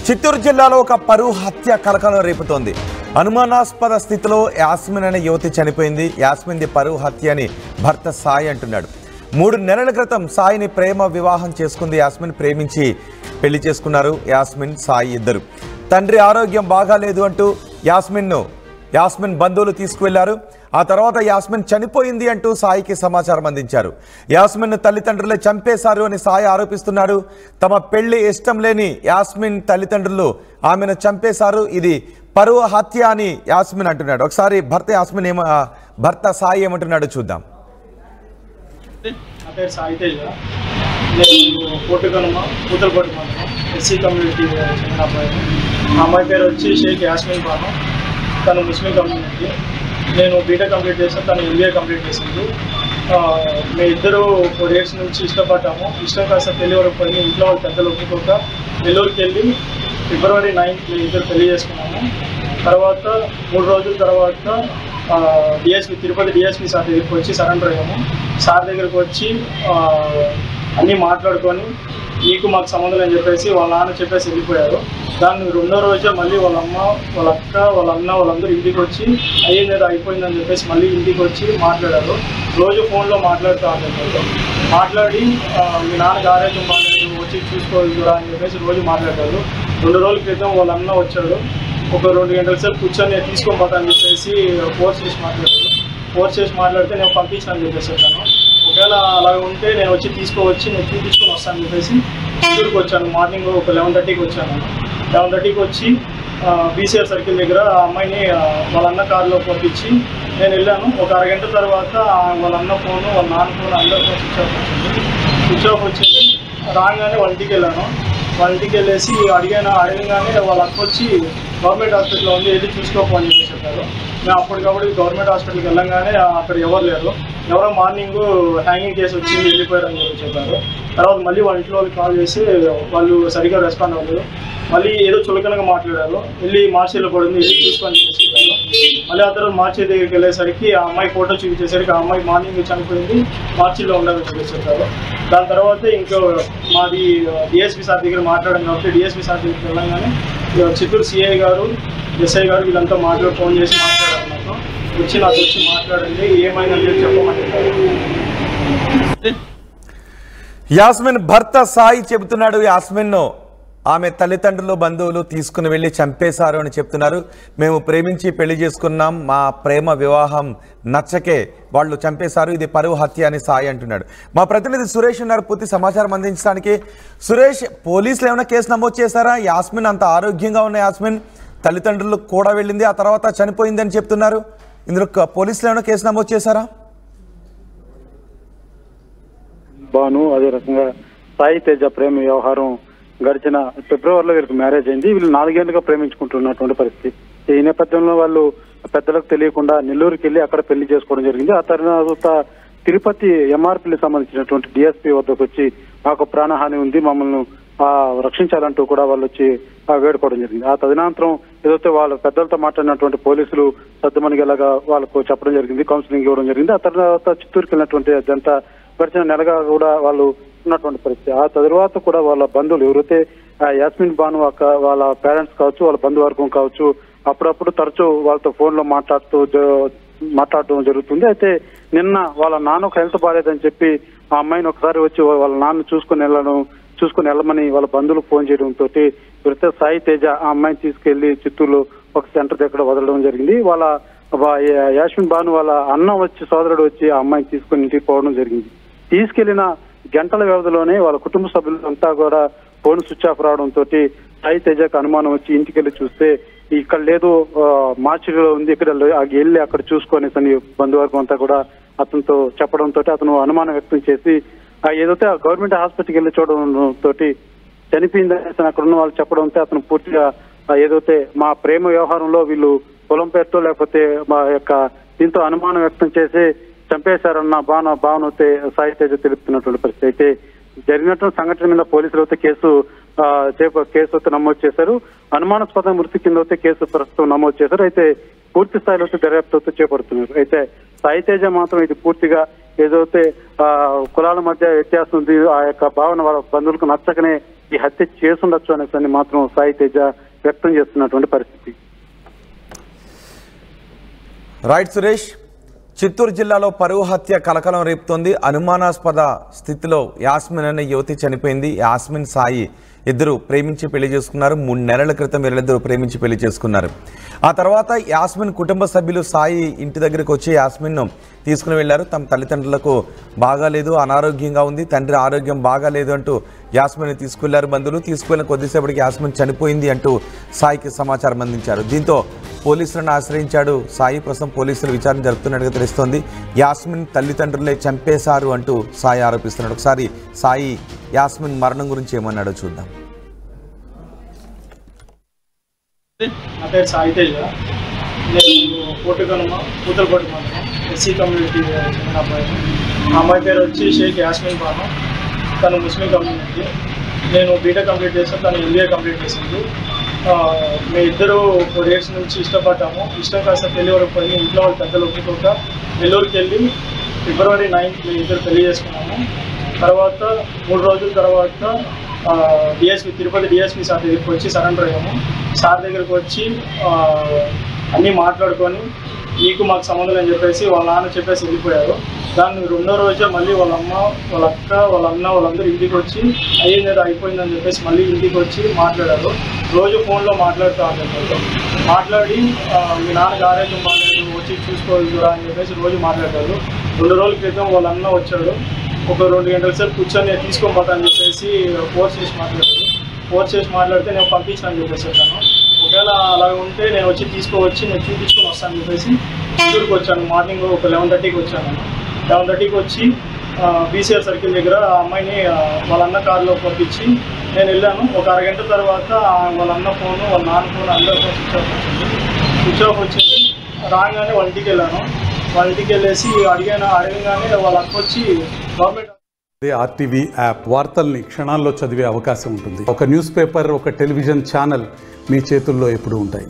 చిత్తూరు జిల్లాలో ఒక పరువు హత్య కలకలం రేపుతోంది. అనుమానాస్పద స్థితిలో యాస్మిన్ అనే యువతి చనిపోయింది. యాస్మిన్ది పరువు హత్య అని భర్త సాయి అంటున్నాడు. 3 నెలల క్రితం సాయిని ప్రేమ వివాహం చేసుకుంది. యాస్మిన్ ప్రేమించి పెళ్లి చేసుకున్నారు. యాస్మిన్ సాయి ఇద్దరు. తండ్రి ఆరోగ్యం బాగాలేదు అంటూ యాస్మిన్ బంధువులు తీసుకువెళ్లారు. ఆ తర్వాత యాస్మిన్ చనిపోయింది అంటూ సాయికి సమాచారం అందించారు. యాస్మిన్ తల్లిదండ్రులే చంపేశారు అని సాయి ఆరోపిస్తున్నాడు. తమ పెళ్లి ఇష్టం లేని యాస్మిన్ తల్లిదండ్రులు ఆమెను చంపేశారు, ఇది పరువు హత్య అని యాస్మిన్ అంటున్నాడు. ఒకసారి భర్త సాయి ఏమంటున్నాడో చూద్దాం. అమ్మాయి పేరు వచ్చి షేక్ యాస్మిన్ బాను. తను ముస్లిం కమ్యూనిటీ. నేను బీటెక్ కంప్లీట్ చేసాను, తను MBA కంప్లీట్ చేసింది. మేము ఇద్దరు 4 years నుంచి ఇష్టపడ్డాము. ఇష్టం కాస్త పెళ్లి వరకు పోయి ఇంట్లో వాళ్ళు పెద్దలు ఒప్పుకోక నెల్లూరుకి వెళ్ళి February 9th మేము ఇద్దరు పెళ్లి చేసుకున్నాము. తర్వాత 3 రోజుల తర్వాత తిరుపతి DSP సార్ దగ్గరికి వచ్చి సరెండర్ అయ్యాము. సార్ దగ్గరికి వచ్చి అన్నీ మాట్లాడుకొని నీకు మాకు సంబంధం అని చెప్పేసి వాళ్ళ నాన్న చెప్పేసి వెళ్ళిపోయారు. దాన్ని 2వ రోజే మళ్ళీ వాళ్ళ అమ్మ, వాళ్ళ అక్క, వాళ్ళ అన్న వాళ్ళందరూ ఇంటికి వచ్చి అయ్యేది అయిపోయిందని చెప్పేసి మళ్ళీ ఇంటికి వచ్చి మాట్లాడారు. రోజు ఫోన్లో మాట్లాడుతూ ఉంటారు. మాట్లాడి మీ నాన్నకి ఆరోగ్యం బాగాలేదు, వచ్చి చూసుకోవద్దురా అని చెప్పేసి రోజు మాట్లాడారు. 2 రోజుల క్రితం వాళ్ళ అన్న వచ్చాడు. ఒక 2 గంటల సేపు కూర్చొని తీసుకొని పోతా అని చెప్పేసి ఫోర్స్ చేసి మాట్లాడితే నేను పంపించాను చెప్పేసి చెప్పాను. ఒకవేళ అలా ఉంటే నేను వచ్చి నేను చూపించుకొని వస్తాను చెప్పేసి చిత్తూరుకి వచ్చాను. మార్నింగ్ ఒక 11:30కి వచ్చాను. 11:30కి వచ్చి BCR సర్కిల్ దగ్గర ఆ అమ్మాయిని వాళ్ళ అన్న కారులో పంపించి నేను వెళ్ళాను. ఒక అరగంట తర్వాత వాళ్ళ అన్న ఫోను, వాళ్ళ నాన్న ఫోన్, అందరి ఫోన్ స్విచ్ ఆఫ్ వచ్చింది. రాగానే వాళ్ళ ఇంటికి వెళ్ళాను. వాళ్ళ ఇంటికి వెళ్ళేసి అడగగానే వాళ్ళ అక్క వచ్చి గవర్నమెంట్ హాస్పిటల్లో ఉంది, వెళ్ళి చూసుకోకపోని చెప్పి చెప్పారు. మేము అప్పటికప్పుడు గవర్నమెంట్ హాస్పిటల్కి వెళ్ళంగానే అక్కడ ఎవరు లేరు. ఎవరో మార్నింగ్ హ్యాంగింగ్ కేసు వచ్చింది, వెళ్ళిపోయారని చెప్పి చెప్పారు. తర్వాత మళ్ళీ వాళ్ళ ఇంట్లో వాళ్ళకి కాల్ చేసి వాళ్ళు సరిగ్గా రెస్పాండ్ అవ్వలేదు. మళ్ళీ ఏదో చులకనగా మాట్లాడారు. వెళ్ళి మార్చిలో పడింది, వెళ్ళి చూసుకొని చెప్పారు. మళ్ళీ ఆ తర్వాత మార్చి దగ్గరికి వెళ్ళేసరికి ఆ అమ్మాయి ఫోటో చూపించేసరికి ఆ అమ్మాయి మార్నింగ్ చనిపోయింది, మార్చిలో ఉండాలని చెప్పేసి చెప్పారు. దాని తర్వాత ఇంకో మాది DSP సార్ దగ్గర మాట్లాడాం కాబట్టి DSP సార్ దగ్గరికి వెళ్ళంగానే చిత్తూరు CI గారు, SI గారు వీళ్ళంతా ఫోన్ చేసి మాట్లాడారు. నాకు వచ్చి మాట్లాడండి, ఏమైందని చెప్పమని. యాస్మిన్ భర్త సాయి చెబుతున్నాడు. యాస్మిన్ ఆమె తల్లిదండ్రులు బంధువులు తీసుకుని వెళ్ళి చంపేశారు అని చెప్తున్నారు. మేము ప్రేమించి పెళ్లి చేసుకున్నాం, మా ప్రేమ వివాహం నచ్చకే వాళ్ళు చంపేశారు, ఇది పరువు హత్య అని సాయి అంటున్నాడు. మా ప్రతినిధి సురేష్ ఉన్నారు పూర్తి సమాచారం అందించడానికి. సురేష్, పోలీసులు ఏమైనా కేసు నమోదు చేశారా? యాస్మిన్ అంత ఆరోగ్యంగా ఉన్న యాస్మిన్ తల్లిదండ్రులు కూడా వెళ్ళింది, ఆ తర్వాత చనిపోయిందని చెప్తున్నారు. ఇందులో పోలీసులు ఏమైనా కేసు నమోదు చేశారా? బాను, అదే రకంగా సాయి తేజ ప్రేమ వ్యవహారం గడిచిన ఫిబ్రవరిలో వీరికి మ్యారేజ్ అయింది. వీళ్ళు 4 ఏళ్లుగా ప్రేమించుకుంటున్నటువంటి పరిస్థితి. ఈ నేపథ్యంలో వాళ్ళు పెద్దలకు తెలియకుండా నెల్లూరుకి వెళ్ళి అక్కడ పెళ్లి చేసుకోవడం జరిగింది. ఆ తర్వాత తిరుపతి MRPకి సంబంధించినటువంటి DSP వద్దకు వచ్చి మాకు ప్రాణహాని ఉంది, మమ్మల్ని రక్షించాలంటూ కూడా వాళ్ళు వచ్చి వేడుకోవడం జరిగింది. ఆ తదనంతరం ఏదైతే వాళ్ళ పెద్దలతో మాట్లాడినటువంటి పోలీసులు సద్దుమణిగేలాగా వాళ్ళకు చెప్పడం జరిగింది, కౌన్సిలింగ్ ఇవ్వడం జరిగింది. ఆ తర్వాత చిత్తూరుకి వెళ్ళినటువంటి అదంతా గడిచిన నెలగా కూడా వాళ్ళు ఉన్నటువంటి పరిస్థితి. ఆ తర్వాత కూడా వాళ్ళ బంధువులు ఎవరైతే యాస్మిన్ బాను అక్క, వాళ్ళ పేరెంట్స్ కావచ్చు, వాళ్ళ బంధువర్గం కావచ్చు, అప్పుడప్పుడు తరచూ వాళ్ళతో ఫోన్లో మాట్లాడటం జరుగుతుంది. అయితే నిన్న వాళ్ళ నాన్నకు హెల్త్ బాగాలేదని చెప్పి ఆ అమ్మాయిని ఒకసారి వచ్చి వాళ్ళ నాన్న చూసుకుని వెళ్ళమని వాళ్ళ బంధువులకు ఫోన్ చేయడంతో ఎవరైతే సాయి తేజ ఆ అమ్మాయిని తీసుకెళ్లి చిత్తూరులో ఒక సెంటర్ దగ్గర వదలడం జరిగింది. వాళ్ళ యాస్మిన్ బాను వాళ్ళ సోదరుడు వచ్చి ఆ అమ్మాయిని తీసుకుని ఇంటికి పోవడం జరిగింది. తీసుకెళ్లిన గంటల వ్యవధిలోనే వాళ్ళ కుటుంబ సభ్యులంతా కూడా ఫోన్ స్విచ్ ఆఫ్ రావడంతో సాయి తేజకు అనుమానం వచ్చి ఇంటికి వెళ్ళి చూస్తే ఇక్కడ లేదు, మార్చిలో ఉంది, ఇక్కడ వెళ్ళి అక్కడ చూసుకొని బంధువర్గం అంతా కూడా అతనితో చెప్పడంతో అతను అనుమానం వ్యక్తం చేసి ఏదైతే గవర్నమెంట్ హాస్పిటల్కి వెళ్ళి చూడడంతో చనిపోయిందని అక్కడ ఉన్న వాళ్ళు చెప్పడంతో అతను పూర్తిగా ఏదైతే మా ప్రేమ వ్యవహారంలో వీళ్ళు పొలం పేరుతో లేకపోతే మా యొక్క దీంతో అనుమానం వ్యక్తం చేసి చంపేశారన్న భావనైతే సాయి తేజ తెలుపుతున్నటువంటి పరిస్థితి. అయితే జరిగినటువంటి సంఘటన మీద పోలీసులు అయితే కేసు అయితే నమోదు చేశారు. అనుమానాస్పద మృతి కింద అయితే కేసు ప్రస్తుతం నమోదు చేశారు. అయితే పూర్తి స్థాయిలో దర్యాప్తు చేపడుతున్నారు. అయితే సాయి తేజ మాత్రం ఇది పూర్తిగా ఏదైతే కులాల మధ్య వ్యత్యాసం ఉంది, ఆ యొక్క భావన వాళ్ళ బంధువులకు నచ్చకనే ఈ హత్య చేసుండొచ్చు అనేసి మాత్రం సాయి తేజ వ్యక్తం చేస్తున్నటువంటి పరిస్థితి. రైట్ సురేష్, చిత్తూరు జిల్లాలో పరువు హత్య కలకలం రేపుతోంది. అనుమానాస్పద స్థితిలో యాస్మిన్ అనే యువతి చనిపోయింది. యాస్మిన్, సాయి ఇద్దరు ప్రేమించి పెళ్లి చేసుకున్నారు. 3 నెలల క్రితం వీళ్ళిద్దరూ ప్రేమించి పెళ్లి చేసుకున్నారు. ఆ తర్వాత యాస్మిన్ కుటుంబ సభ్యులు సాయి ఇంటి దగ్గరికి వచ్చి యాస్మిన్ను తీసుకుని వెళ్లారు. తమ తల్లిదండ్రులకు బాగాలేదు, అనారోగ్యంగా ఉంది, తండ్రి ఆరోగ్యం బాగాలేదు అంటూ యాస్మిన్ తీసుకెళ్లారు బంధువులు. తీసుకువెళ్ళిన కొద్దిసేపటికి యాస్మిన్ చనిపోయింది అంటూ సాయికి సమాచారం అందించారు. దీంతో పోలీసులను ఆశ్రయించాడు సాయి. ప్రస్తుతం పోలీసులు విచారణ జరుపుతున్నట్టుగా తెలుస్తోంది. యాస్మిన్ తల్లిదండ్రులే చంపేశారు అంటూ సాయి ఆరోపిస్తున్నాడు. ఒకసారి సాయి యాస్మిన్ మరణం గురించి ఏమన్నాడో చూద్దాం. నా పేరు సాయి తేజ. నేను పూతలపట్టు మండలం ఎస్సీ కమ్యూనిటీ చెందిన అబ్బాయి. ఆ అమ్మాయి పేరు వచ్చి షేక్ యాస్మిన్ బాను. తను ముస్లిం కమ్యూనిటీ. నేను బీటెక్ కంప్లీట్ చేశాను, తను ఎంబీఏ కంప్లీట్ చేసింది. మేము ఇద్దరు 4 years నుంచి ఇష్టపడ్డాము. ఇష్టం కాస్త పెళ్లి వరకు పోయి ఇంట్లో వాళ్ళు పెద్దలు ఒప్పుకోక నెల్లూరుకి వెళ్ళి February 9th మేము ఇద్దరు పెళ్లి చేసుకున్నాము. తర్వాత 3 రోజుల తర్వాత తిరుపతి డిఎస్పీ సార్ దగ్గరికి వచ్చి సరెండర్ అయ్యాము. సార్ దగ్గరికి వచ్చి అన్నీ మాట్లాడుకొని నీకు మాకు సంబంధం అని చెప్పేసి వాళ్ళ నాన్న చెప్పేసి వెళ్ళిపోయారు. దాన్ని 2వ రోజే మళ్ళీ వాళ్ళ అమ్మ, వాళ్ళ అక్క, వాళ్ళ అన్న వాళ్ళందరూ ఇంటికి వచ్చి అయ్యేది అయిపోయిందని చెప్పేసి మళ్ళీ ఇంటికి వచ్చి మాట్లాడారు. రోజు ఫోన్లో మాట్లాడుతూ ఉంటారు. మాట్లాడి మీ నాన్నకి ఆరోగ్యం బాగాలేదు, వచ్చి చూసుకోవద్దురా అని చెప్పేసి రోజు మాట్లాడారు. 2 రోజుల క్రితం వాళ్ళ అన్న వచ్చాడు. ఒక 2 గంటల సేపు కూర్చొని నేను తీసుకొని పోతాను చెప్పేసి ఫోర్స్ చేసి మాట్లాడారు. ఫోర్స్ చేసి మాట్లాడితే నేను పంపించాను చెప్పేసి చెప్పాను. ఒకవేళ అలా ఉంటే నేను వచ్చి తీసుకువచ్చి నేను చూపించుకొని వస్తాను చెప్పేసి చిత్తూరుకి వచ్చాను. మార్నింగ్ ఒక 11:30కి వచ్చాను. 11:30కి వచ్చి బీసీఆర్ సర్కిల్ దగ్గర ఆ అమ్మాయిని వాళ్ళ అన్న కారులో పంపించి నేను వెళ్ళాను. ఒక అరగంట తర్వాత వాళ్ళ అన్న ఫోను, వాళ్ళ నాన్న ఫోన్ అందరి ఫోన్ స్విచ్ ఆఫ్ వచ్చింది. రాగానే వాళ్ళ ఇంటికి వెళ్ళాను. వాళ్ళ ఇంటికి వెళ్ళేసి అడగగానే వాళ్ళ అక్క వచ్చి గవర్నమెంట్ ఆర్టీవీ యాప్ వార్తల్ని క్షణాల్లో చదివే అవకాశం ఉంటుంది. ఒక న్యూస్ పేపర్, ఒక టెలివిజన్ ఛానల్ మీ చేతుల్లో ఎప్పుడూ ఉంటాయి.